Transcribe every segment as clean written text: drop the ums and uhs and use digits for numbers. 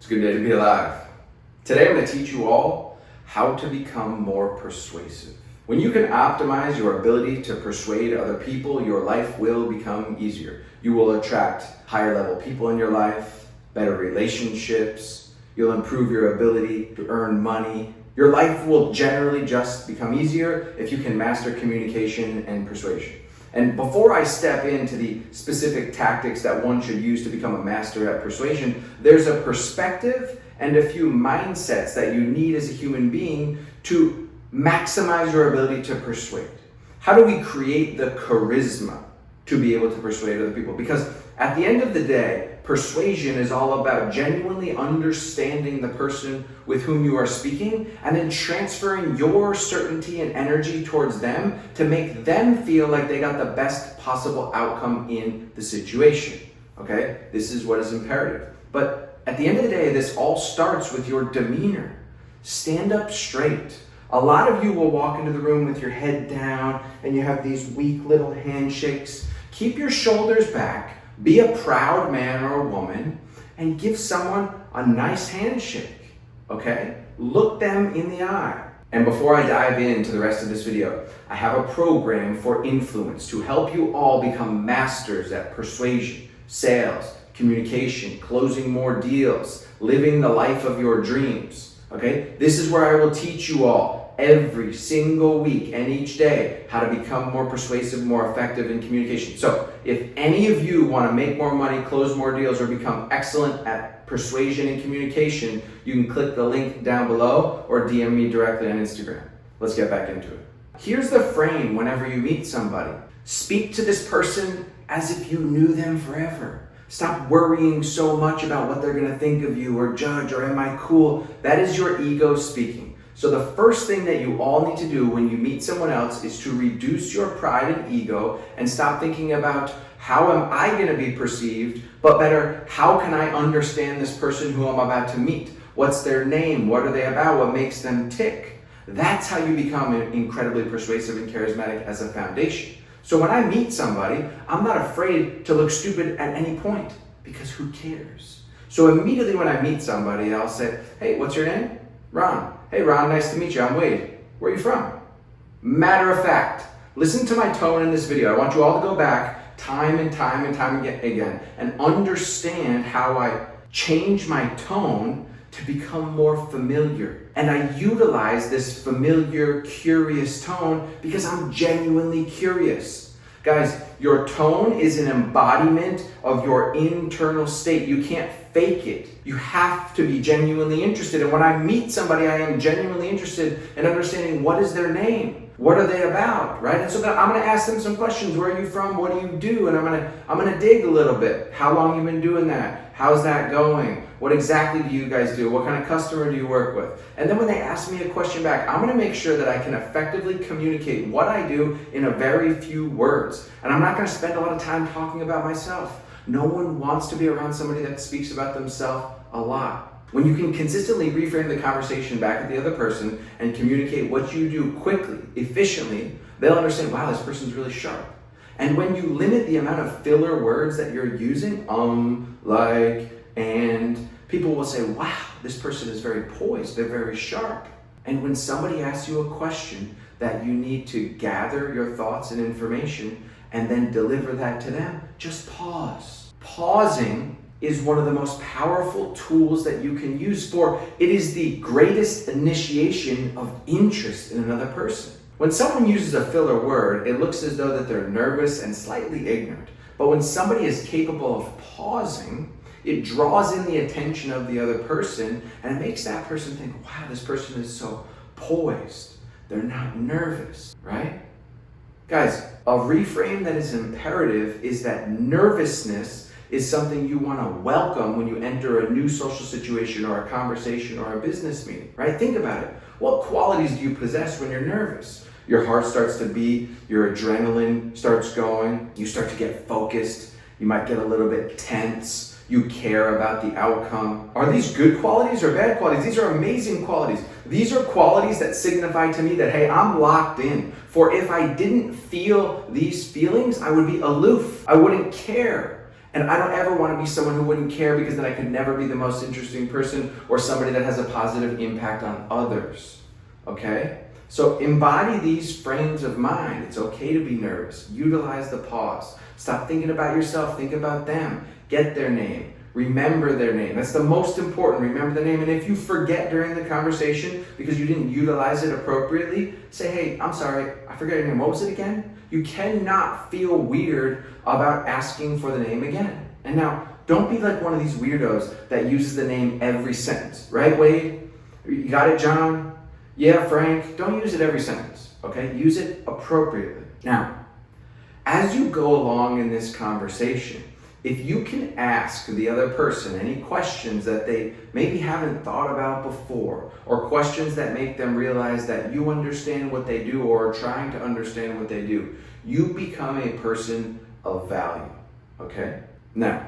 It's a good day to be alive. Today I'm going to teach you all how to become more persuasive. When you can optimize your ability to persuade other people, your life will become easier. You will attract higher level people in your life, better relationships, you'll improve your ability to earn money. Your life will generally just become easier if you can master communication and persuasion. And before I step into the specific tactics that one should use to become a master at persuasion, there's a perspective and a few mindsets that you need as a human being to maximize your ability to persuade. How do we create the charisma to be able to persuade other people? Because at the end of the day, persuasion is all about genuinely understanding the person with whom you are speaking and then transferring your certainty and energy towards them to make them feel like they got the best possible outcome in the situation. Okay? This is what is imperative. But at the end of the day, this all starts with your demeanor. Stand up straight. A lot of you will walk into the room with your head down and you have these weak little handshakes. Keep your shoulders back. Be a proud man or woman and give someone a nice handshake, okay? Look them in the eye. And before I dive into the rest of this video, I have a program for influence to help you all become masters at persuasion, sales, communication, closing more deals, living the life of your dreams, okay? This is where I will teach you all every single week and each day how to become more persuasive, more effective in communication. So if any of you want to make more money, close more deals, or become excellent at persuasion and communication, you can click the link down below or DM me directly on Instagram. Let's get back into it. Here's the frame whenever you meet somebody. Speak to this person as if you knew them forever. Stop worrying so much about what they're going to think of you or judge or am I cool? That is your ego speaking. So the first thing that you all need to do when you meet someone else is to reduce your pride and ego and stop thinking about how am I going to be perceived, but better, how can I understand this person who I'm about to meet? What's their name? What are they about? What makes them tick? That's how you become incredibly persuasive and charismatic as a foundation. So when I meet somebody, I'm not afraid to look stupid at any point because who cares? So immediately when I meet somebody, I'll say, hey, what's your name? Ron. Hey Ron, nice to meet you. I'm Wade. Where are you from? Matter of fact, listen to my tone in this video. I want you all to go back time and time again and understand how I change my tone to become more familiar. And I utilize this familiar, curious tone because I'm genuinely curious. Guys, your tone is an embodiment of your internal state. You can't fake it. You have to be genuinely interested. And when I meet somebody, I am genuinely interested in understanding what is their name? What are they about, right? And so then I'm going to ask them some questions. Where are you from? What do you do? And I'm going to dig a little bit. How long have you been doing that? How's that going? What exactly do you guys do? What kind of customer do you work with? And then when they ask me a question back, I'm going to make sure that I can effectively communicate what I do in a very few words. And I'm not going to spend a lot of time talking about myself. No one wants to be around somebody that speaks about themselves a lot. When you can consistently reframe the conversation back at the other person and communicate what you do quickly, efficiently, they'll understand, wow, this person's really sharp. And when you limit the amount of filler words that you're using, like, and, people will say, wow, this person is very poised, they're very sharp. And when somebody asks you a question that you need to gather your thoughts and information and then deliver that to them, just pause. Pausing is one of the most powerful tools that you can use, for it is the greatest initiation of interest in another person. When someone uses a filler word, it looks as though that they're nervous and slightly ignorant. But when somebody is capable of pausing, it draws in the attention of the other person and it makes that person think, wow, this person is so poised. They're not nervous, right? Guys, a reframe that is imperative is that nervousness is something you want to welcome when you enter a new social situation or a conversation or a business meeting, right? Think about it. What qualities do you possess when you're nervous? Your heart starts to beat, your adrenaline starts going, you start to get focused, you might get a little bit tense, you care about the outcome. Are these good qualities or bad qualities? These are amazing qualities. These are qualities that signify to me that, hey, I'm locked in. For if I didn't feel these feelings, I would be aloof. I wouldn't care. And I don't ever want to be someone who wouldn't care, because then I could never be the most interesting person or somebody that has a positive impact on others. Okay? So embody these frames of mind. It's okay to be nervous. Utilize the pause. Stop thinking about yourself. Think about them. Get their name. Remember their name. That's the most important. Remember the name. And if you forget during the conversation because you didn't utilize it appropriately, say, hey, I'm sorry, I forgot your name. What was it again? You cannot feel weird about asking for the name again. And now, don't be like one of these weirdos that uses the name every sentence. Right, Wade? You got it, John? Yeah, Frank? Don't use it every sentence, okay? Use it appropriately. Now, as you go along in this conversation, if you can ask the other person any questions that they maybe haven't thought about before, or questions that make them realize that you understand what they do or are trying to understand what they do, you become a person of value, okay? Now,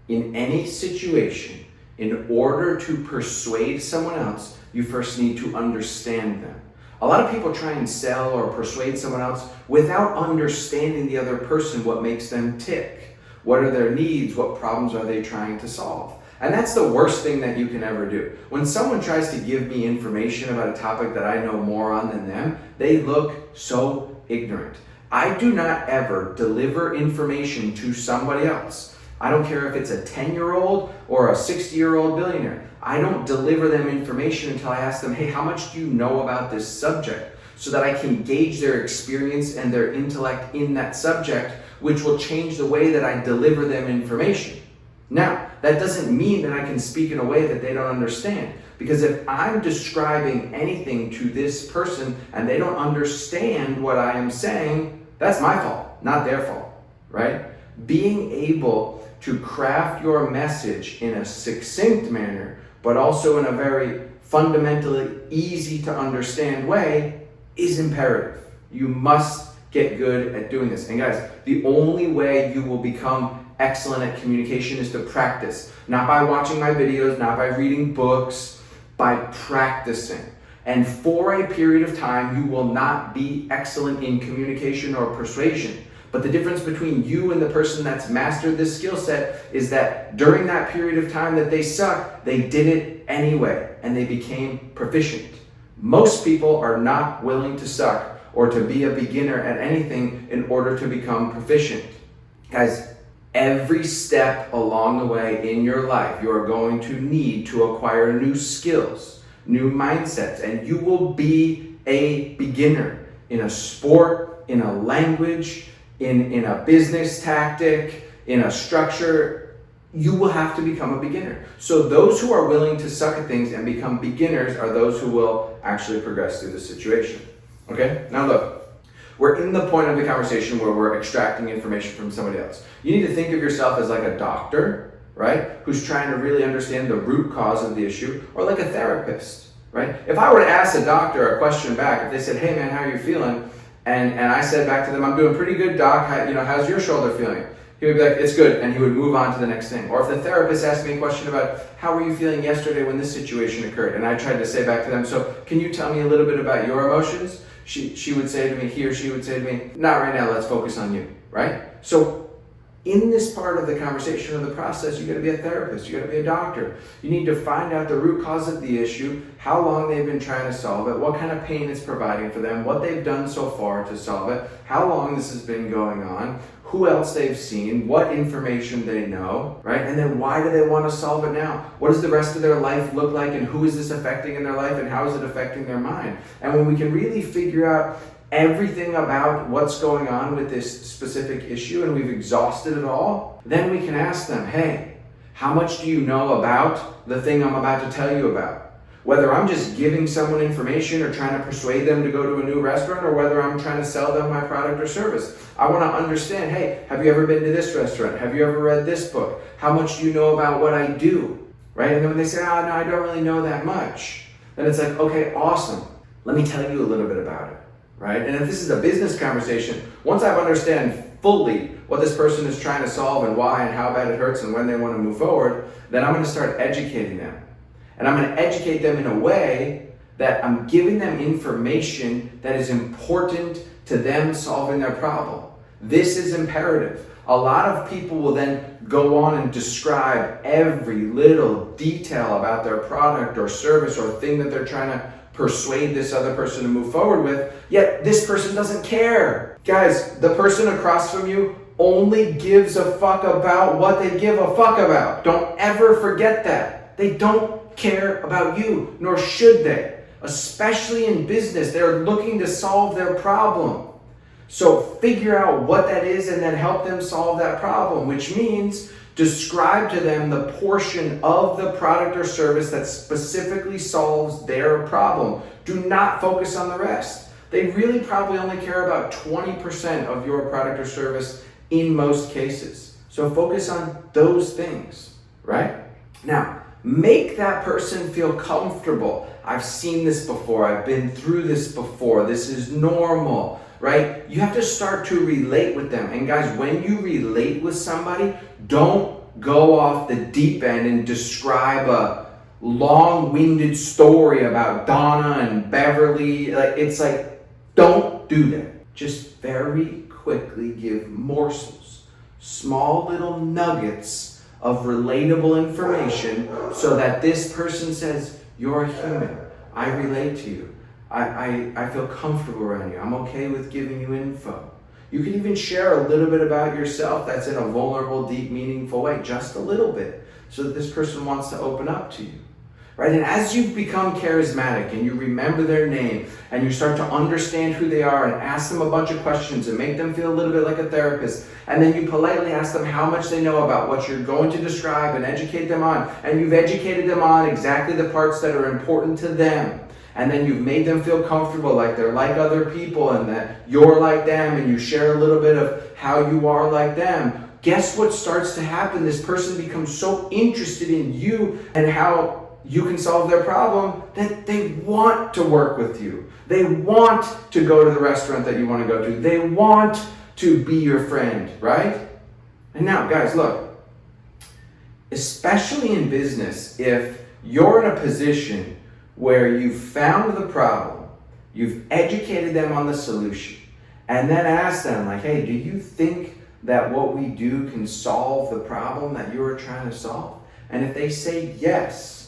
in any situation, in order to persuade someone else, you first need to understand them. A lot of people try and sell or persuade someone else without understanding the other person, what makes them tick. What are their needs? What problems are they trying to solve? And that's the worst thing that you can ever do. When someone tries to give me information about a topic that I know more on than them, they look so ignorant. I do not ever deliver information to somebody else. I don't care if it's a 10-year-old or a 60-year-old billionaire. I don't deliver them information until I ask them, hey, how much do you know about this subject? So that I can gauge their experience and their intellect in that subject, which will change the way that I deliver them information. Now, that doesn't mean that I can speak in a way that they don't understand. Because if I'm describing anything to this person and they don't understand what I am saying, that's my fault, not their fault, right? Being able to craft your message in a succinct manner, but also in a very fundamentally easy to understand way is imperative. You must get good at doing this. And guys, the only way you will become excellent at communication is to practice. Not by watching my videos, not by reading books, by practicing. And for a period of time, you will not be excellent in communication or persuasion. But the difference between you and the person that's mastered this skill set is that during that period of time that they suck, they did it anyway, and they became proficient. Most people are not willing to suck or to be a beginner at anything in order to become proficient. Guys, every step along the way in your life, you are going to need to acquire new skills, new mindsets, and you will be a beginner in a sport, in a language, in a business tactic, in a structure. You will have to become a beginner. So those who are willing to suck at things and become beginners are those who will actually progress through the situation. Okay, now look, we're in the point of the conversation where we're extracting information from somebody else. You need to think of yourself as like a doctor, right? Who's trying to really understand the root cause of the issue, or like a therapist, right? If I were to ask a doctor a question back, if they said, hey man, how are you feeling? And I said back to them, I'm doing pretty good, doc. How's your shoulder feeling? He would be like, it's good, and he would move on to the next thing. Or if the therapist asked me a question about how were you feeling yesterday when this situation occurred, and I tried to say back to them, so can you tell me a little bit about your emotions? She would say to me, he or she would say to me, not right now, let's focus on you, right? So in this part of the conversation or the process, you got to be a therapist, you got to be a doctor. You need to find out the root cause of the issue, how long they've been trying to solve it, what kind of pain it's providing for them, what they've done so far to solve it, how long this has been going on, who else they've seen, what information they know, right? And then why do they want to solve it now? What does the rest of their life look like, and who is this affecting in their life, and how is it affecting their mind? And when we can really figure out everything about what's going on with this specific issue and we've exhausted it all, then we can ask them, hey, how much do you know about the thing I'm about to tell you about? Whether I'm just giving someone information or trying to persuade them to go to a new restaurant, or whether I'm trying to sell them my product or service. I want to understand, hey, have you ever been to this restaurant? Have you ever read this book? How much do you know about what I do? Right? And then when they say, oh, no, I don't really know that much, then it's like, okay, awesome. Let me tell you a little bit about it. Right? And if this is a business conversation, once I understand fully what this person is trying to solve and why and how bad it hurts and when they want to move forward, then I'm going to start educating them. And I'm going to educate them in a way that I'm giving them information that is important to them solving their problem. This is imperative. A lot of people will then go on and describe every little detail about their product or service or thing that they're trying to persuade this other person to move forward with, yet this person doesn't care. Guys, the person across from you only gives a fuck about what they give a fuck about. Don't ever forget that. They don't care about you, nor should they. Especially in business, they're looking to solve their problem. So figure out what that is and then help them solve that problem, which means describe to them the portion of the product or service that specifically solves their problem. Do not focus on the rest. They really probably only care about 20% of your product or service in most cases. So focus on those things, right? Now, make that person feel comfortable. I've seen this before. I've been through this before. This is normal, right? You have to start to relate with them. And guys, when you relate with somebody, don't go off the deep end and describe a long-winded story about Donna and Beverly. It's like, don't do that. Just very quickly give morsels, small little nuggets of relatable information so that this person says, you're a human. I relate to you. I feel comfortable around you. I'm okay with giving you info. You can even share a little bit about yourself that's in a vulnerable, deep, meaningful way, just a little bit, so that this person wants to open up to you. Right? And as you become charismatic and you remember their name and you start to understand who they are and ask them a bunch of questions and make them feel a little bit like a therapist, and then you politely ask them how much they know about what you're going to describe and educate them on, and you've educated them on exactly the parts that are important to them, and then you've made them feel comfortable like they're like other people and that you're like them, and you share a little bit of how you are like them, guess what starts to happen? This person becomes so interested in you and how you can solve their problem that they want to work with you. They want to go to the restaurant that you want to go to. They want to be your friend, right? And now, guys, look, especially in business, if you're in a position where you've found the problem, you've educated them on the solution, and then ask them, like, hey, do you think that what we do can solve the problem that you're trying to solve? And if they say yes,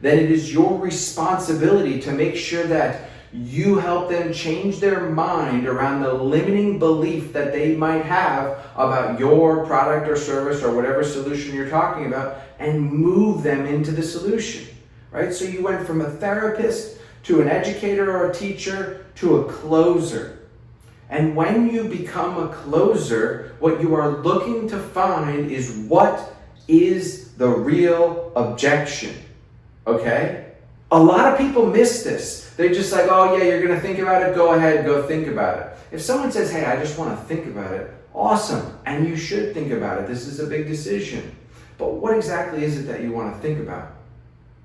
then it is your responsibility to make sure that you help them change their mind around the limiting belief that they might have about your product or service or whatever solution you're talking about, and move them into the solution, right? So you went from a therapist to an educator or a teacher to a closer. And when you become a closer, what you are looking to find is what is the real objection. Okay? A lot of people miss this. They're just like, oh yeah, you're going to think about it? Go ahead, go think about it. If someone says, hey, I just want to think about it, awesome. And you should think about it. This is a big decision. But what exactly is it that you want to think about?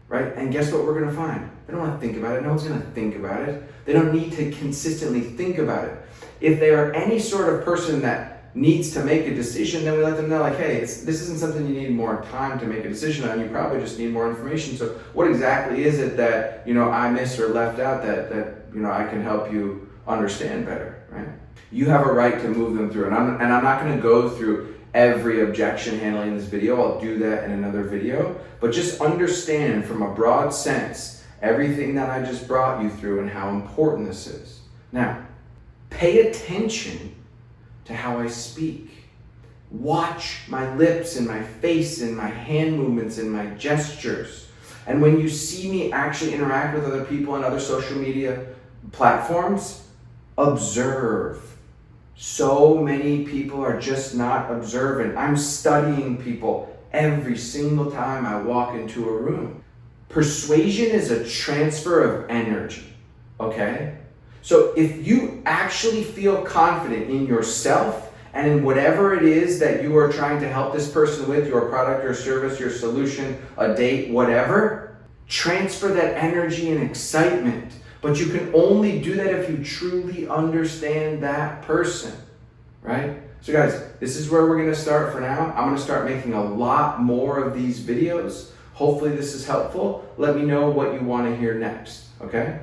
Right? And guess what we're going to find? They don't want to think about it. No one's going to think about it. They don't need to consistently think about it. If they are any sort of person that needs to make a decision, then we let them know, like, hey, this isn't something you need more time to make a decision on. You probably just need more information. So what exactly is it that, I missed or left out that I can help you understand better, right? You have a right to move them through. And I'm not going to go through every objection handling in this video. I'll do that in another video. But just understand from a broad sense everything that I just brought you through and how important this is. Now, pay attention to how I speak. Watch my lips and my face and my hand movements and my gestures. And when you see me actually interact with other people on other social media platforms, observe. So many people are just not observant. I'm studying people every single time I walk into a room. Persuasion is a transfer of energy, okay? So if you actually feel confident in yourself and in whatever it is that you are trying to help this person with, your product, your service, your solution, a date, whatever, transfer that energy and excitement. But you can only do that if you truly understand that person, right? So guys, this is where we're going to start for now. I'm going to start making a lot more of these videos. Hopefully this is helpful. Let me know what you want to hear next, okay?